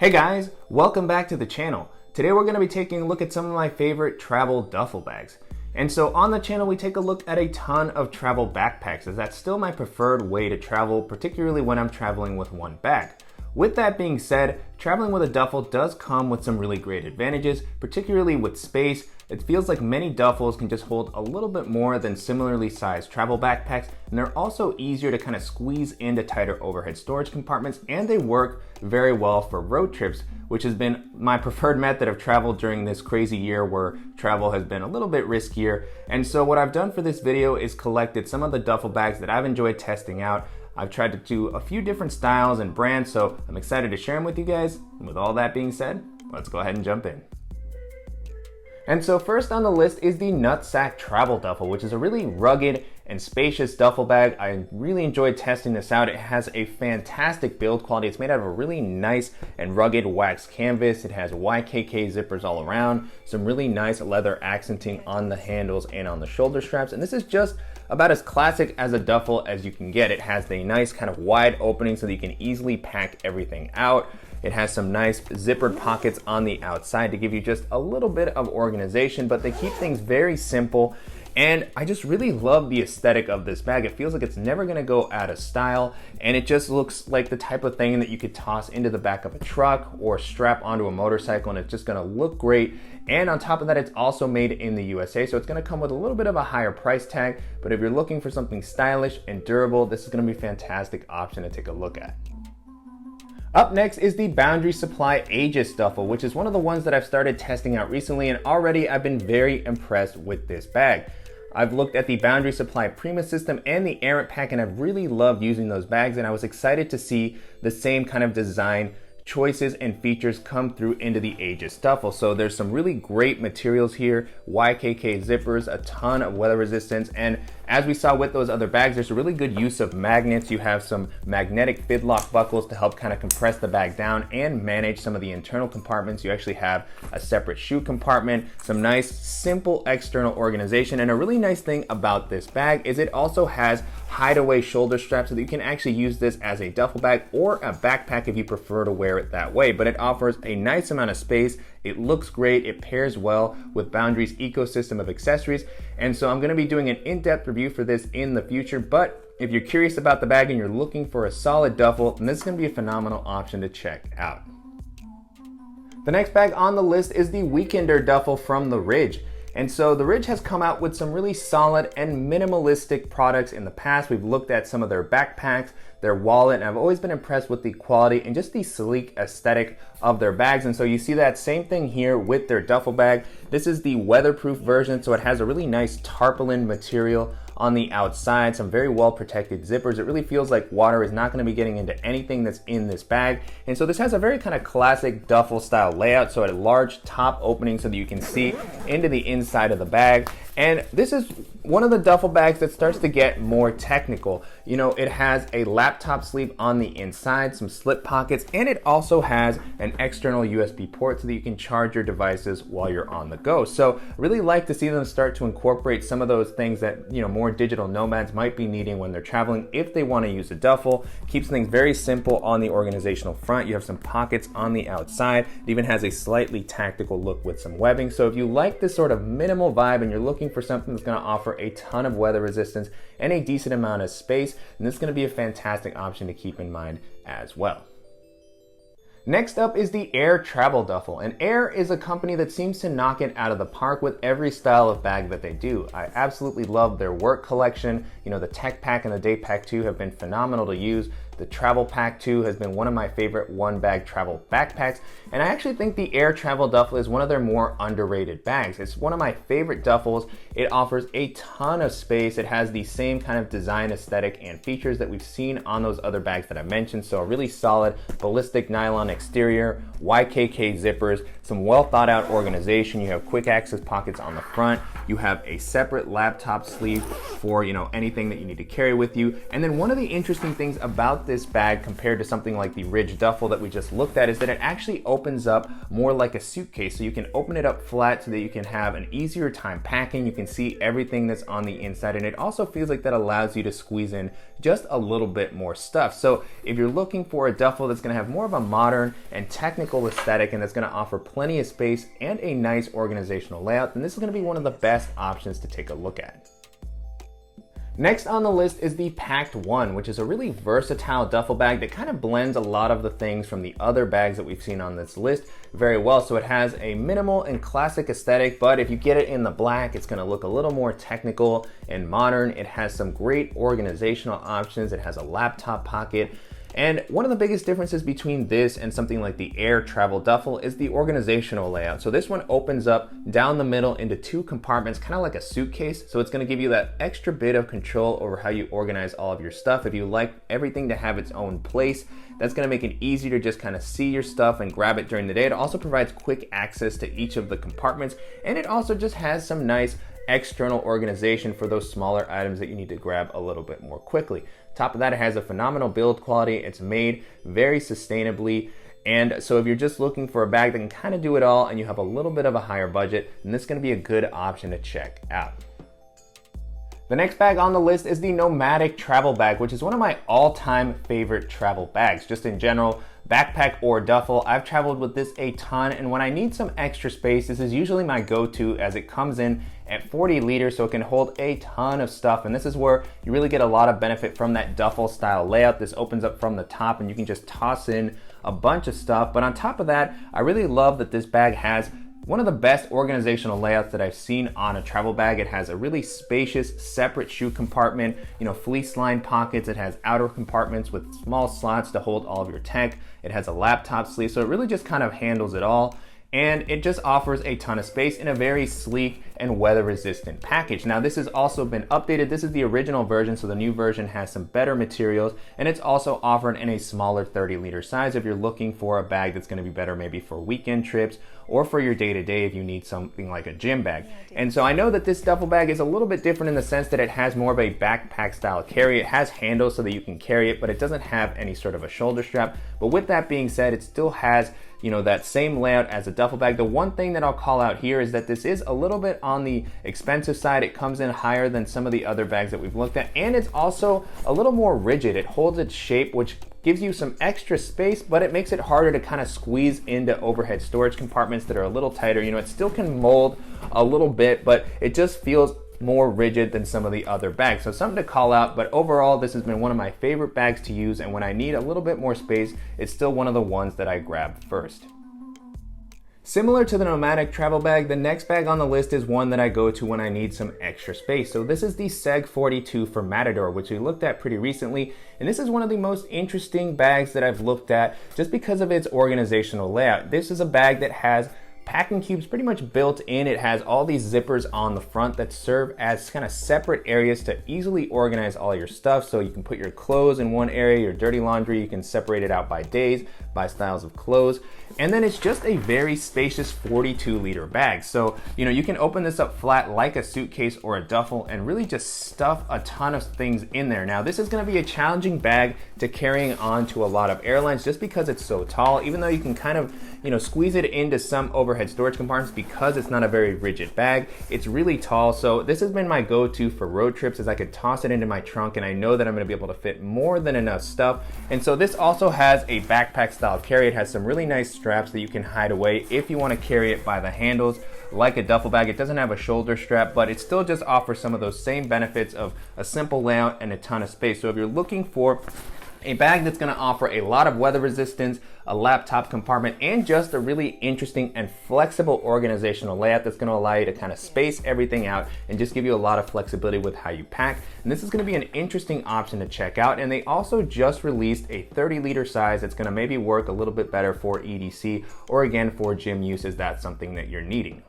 Hey guys, welcome back to the channel. Today we're going to be taking a look at some of my favorite travel duffel bags. And so on the channel we take a look at a ton of travel backpacks, as that's still my preferred way to travel, particularly when I'm traveling with one bag. With that being said, traveling with a duffel does come with some really great advantages, particularly with space. It feels like many duffels can just hold a little bit more than similarly sized travel backpacks, and they're also easier to kind of squeeze into tighter overhead storage compartments, and they work very well for road trips, which has been my preferred method of travel during this crazy year where travel has been a little bit riskier. And so what I've done for this video is collected some of the duffel bags that I've enjoyed testing out. I've tried to do a few different styles and brands, so I'm excited to share them with you guys. And with all that being said, let's go ahead and jump in. And so first on the list is the NutSac Travel Duffel, which is a really rugged and spacious duffel bag. I really enjoyed testing this out. It has a fantastic build quality. It's made out of a really nice and rugged wax canvas. It has YKK zippers all around, some really nice leather accenting on the handles and on the shoulder straps. And this is just about as classic as a duffel as you can get. It has a nice kind of wide opening so that you can easily pack everything out. It has some nice zippered pockets on the outside to give you just a little bit of organization, but they keep things very simple. And I just really love the aesthetic of this bag. It feels like it's never gonna go out of style, and it just looks like the type of thing that you could toss into the back of a truck or strap onto a motorcycle, and it's just gonna look great. And on top of that, it's also made in the USA, so it's gonna come with a little bit of a higher price tag, but if you're looking for something stylish and durable, this is gonna be a fantastic option to take a look at. Up next is the Boundary Supply Aegis duffel, which is one of the ones that I've started testing out recently, and already I've been very impressed with this bag. I've looked at the Boundary Supply Prima system and the Errant pack, and I've really loved using those bags, and I was excited to see the same kind of design choices and features come through into the Aegis duffel. So there's some really great materials here, YKK zippers, a ton of weather resistance, and as we saw with those other bags, there's a really good use of magnets. You have some magnetic fidlock buckles to help kind of compress the bag down and manage some of the internal compartments. You actually have a separate shoe compartment, some nice simple external organization, and a really nice thing about this bag is it also has hideaway shoulder straps so that you can actually use this as a duffel bag or a backpack if you prefer to wear it that way. But it offers a nice amount of space. It looks great. It pairs well with Boundary's ecosystem of accessories. And so I'm going to be doing an in-depth review for this in the future. But if you're curious about the bag and you're looking for a solid duffel, then this is going to be a phenomenal option to check out. The next bag on the list is the Weekender Duffel from the Ridge. And so the Ridge has come out with some really solid and minimalistic products in the past. We've looked at some of their backpacks, their wallet, and I've always been impressed with the quality and just the sleek aesthetic of their bags. And so you see that same thing here with their duffel bag. This is the weatherproof version, so it has a really nice tarpaulin material on the outside, some very well protected zippers. It really feels like water is not going to be getting into anything that's in this bag. And so this has a very kind of classic duffel style layout, so a large top opening so that you can see into the inside of the bag. And this is one of the duffel bags that starts to get more technical. You know, it has a laptop sleeve on the inside, some slip pockets, and it also has an external USB port so that you can charge your devices while you're on the go. So I really like to see them start to incorporate some of those things that, you know, more digital nomads might be needing when they're traveling if they want to use a duffel. Keeps things very simple on the organizational front. You have some pockets on the outside. It even has a slightly tactical look with some webbing. So if you like this sort of minimal vibe and you're looking for something that's going to offer a ton of weather resistance and a decent amount of space, then this is going to be a fantastic option to keep in mind as well. Next up is the Aer Travel Duffel, and Aer is a company that seems to knock it out of the park with every style of bag that they do. I absolutely love their work collection. You know, the Tech Pack and the Day Pack 2 have been phenomenal to use. The Travel Pack 2 has been one of my favorite one-bag travel backpacks, and I actually think the Aer Travel Duffel is one of their more underrated bags. It's one of my favorite duffels. It offers a ton of space. It has the same kind of design aesthetic and features that we've seen on those other bags that I mentioned, so a really solid ballistic nylon exterior, YKK zippers, some well thought out organization. You have quick access pockets on the front. You have a separate laptop sleeve for, you know, anything that you need to carry with you. And then one of the interesting things about this this bag compared to something like the Ridge Duffel that we just looked at is that it actually opens up more like a suitcase. So you can open it up flat so that you can have an easier time packing. You can see everything that's on the inside, and it also feels like that allows you to squeeze in just a little bit more stuff. So if you're looking for a duffel that's going to have more of a modern and technical aesthetic and that's going to offer plenty of space and a nice organizational layout, then this is going to be one of the best options to take a look at. Next on the list is the Pakt One, which is a really versatile duffel bag that kind of blends a lot of the things from the other bags that we've seen on this list very well. So it has a minimal and classic aesthetic, but if you get it in the black, it's gonna look a little more technical and modern. It has some great organizational options. It has a laptop pocket. And one of the biggest differences between this and something like the Aer Travel Duffel is the organizational layout. So this one opens up down the middle into two compartments, kind of like a suitcase. So it's going to give you that extra bit of control over how you organize all of your stuff. If you like everything to have its own place, that's going to make it easier to just kind of see your stuff and grab it during the day. It also provides quick access to each of the compartments, and it also just has some nice external organization for those smaller items that you need to grab a little bit more quickly. Top of that, it has a phenomenal build quality. It's made very sustainably. And so if you're just looking for a bag that can kind of do it all and you have a little bit of a higher budget, then this is going to be a good option to check out. The next bag on the list is the Nomatic Travel Bag, which is one of my all-time favorite travel bags. Just in general, backpack or duffel, I've traveled with this a ton, and when I need some extra space, this is usually my go-to as it comes in at 40 liters, so it can hold a ton of stuff, and this is where you really get a lot of benefit from that duffel style layout. This opens up from the top and you can just toss in a bunch of stuff, but on top of that, I really love that this bag has one of the best organizational layouts that I've seen on a travel bag. It has a really spacious separate shoe compartment, fleece lined pockets. It has outer compartments with small slots to hold all of your tech. It has a laptop sleeve, so it really just kind of handles it all. And it just offers a ton of space in a very sleek and weather resistant package. Now this has also been updated. This is the original version, so the new version has some better materials, and it's also offered in a smaller 30-liter size if you're looking for a bag that's gonna be better maybe for weekend trips or for your day-to-day if you need something like a gym bag. And so I know that this duffel bag is a little bit different in the sense that it has more of a backpack style carry. It has handles so that you can carry it, but it doesn't have any sort of a shoulder strap. But with that being said, it still has that same layout as a duffel bag. The one thing that I'll call out here is that this is a little bit on the expensive side. It comes in higher than some of the other bags that we've looked at, and it's also a little more rigid. It holds its shape, which gives you some extra space, but it makes it harder to kind of squeeze into overhead storage compartments that are a little tighter. It still can mold a little bit, but it just feels more rigid than some of the other bags. So something to call out, but overall this has been one of my favorite bags to use, and when I need a little bit more space, it's still one of the ones that I grab first. Similar to the Nomatic Travel Bag, the next bag on the list is one that I go to when I need some extra space. So this is the SEG42 for Matador, which we looked at pretty recently, and this is one of the most interesting bags that I've looked at just because of its organizational layout. This is a bag that has packing cubes pretty much built in. It has all these zippers on the front that serve as kind of separate areas to easily organize all your stuff. So you can put your clothes in one area, your dirty laundry, you can separate it out by days, by styles of clothes. And then it's just a very spacious 42-liter bag. So, you can open this up flat like a suitcase or a duffel and really just stuff a ton of things in there. Now, this is gonna be a challenging bag to carrying on to a lot of airlines just because it's so tall, even though you can kind of, squeeze it into some overhead storage compartments because it's not a very rigid bag. It's really tall. So this has been my go-to for road trips, as I could toss it into my trunk and I know that I'm gonna be able to fit more than enough stuff. And so this also has a backpack style carry. It has some really nice straps that you can hide away if you want to carry it by the handles like a duffel bag. It doesn't have a shoulder strap, but it still just offers some of those same benefits of a simple layout and a ton of space. So if you're looking for a bag that's going to offer a lot of weather resistance, a laptop compartment, and just a really interesting and flexible organizational layout that's going to allow you to kind of space everything out and just give you a lot of flexibility with how you pack. And this is going to be an interesting option to check out. And they also just released a 30-liter size that's going to maybe work a little bit better for EDC or again for gym use, if that's something that you're needing.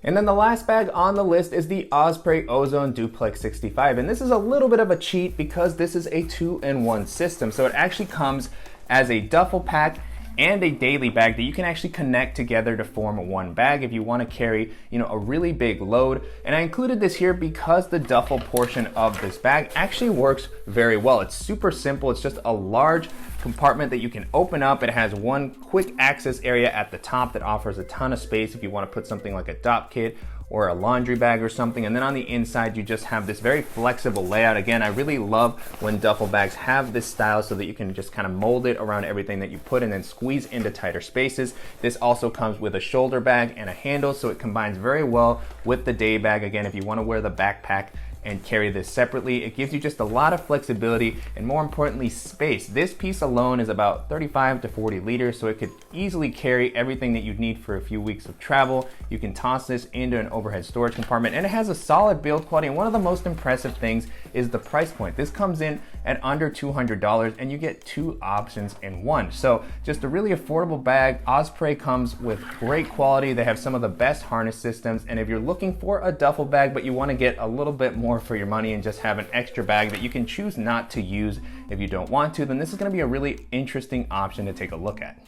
And then the last bag on the list is the Osprey Ozone Duplex 65. And this is a little bit of a cheat because this is a 2-in-1 system. So it actually comes as a duffel pack and a daily bag that you can actually connect together to form one bag if you want to carry, a really big load. And I included this here because the duffel portion of this bag actually works very well. It's super simple. It's just a large compartment that you can open up. It has one quick access area at the top that offers a ton of space if you want to put something like a dop kit or a laundry bag or something. And then on the inside, you just have this very flexible layout. Again, I really love when duffel bags have this style so that you can just kind of mold it around everything that you put and then squeeze into tighter spaces. This also comes with a shoulder bag and a handle, so it combines very well with the day bag. Again, if you want to wear the backpack and carry this separately, it gives you just a lot of flexibility and, more importantly, space. This piece alone is about 35 to 40 liters, so it could easily carry everything that you'd need for a few weeks of travel. You can toss this into an overhead storage compartment, and it has a solid build quality. And one of the most impressive things is the price point. This comes in at under $200, and you get two options in one. So just a really affordable bag. Osprey comes with great quality. They have some of the best harness systems, and if you're looking for a duffel bag but you want to get a little bit more for your money and just have an extra bag that you can choose not to use if you don't want to, then this is going to be a really interesting option to take a look at.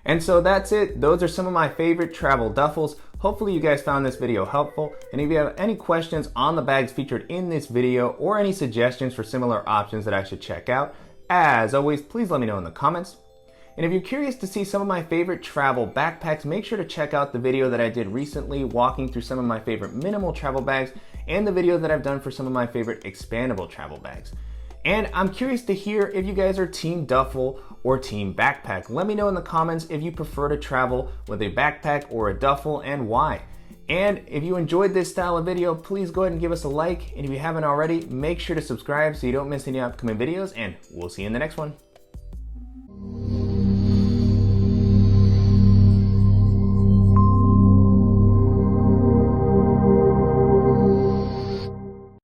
And so that's it. Those are some of my favorite travel duffels. Hopefully you guys found this video helpful. And if you have any questions on the bags featured in this video or any suggestions for similar options that I should check out, as always, please let me know in the comments. And if you're curious to see some of my favorite travel backpacks, make sure to check out the video that I did recently walking through some of my favorite minimal travel bags and the video that I've done for some of my favorite expandable travel bags. And I'm curious to hear if you guys are team duffel or team backpack. Let me know in the comments if you prefer to travel with a backpack or a duffel and why. And if you enjoyed this style of video, please go ahead and give us a like. And if you haven't already, make sure to subscribe so you don't miss any upcoming videos, and we'll see you in the next one.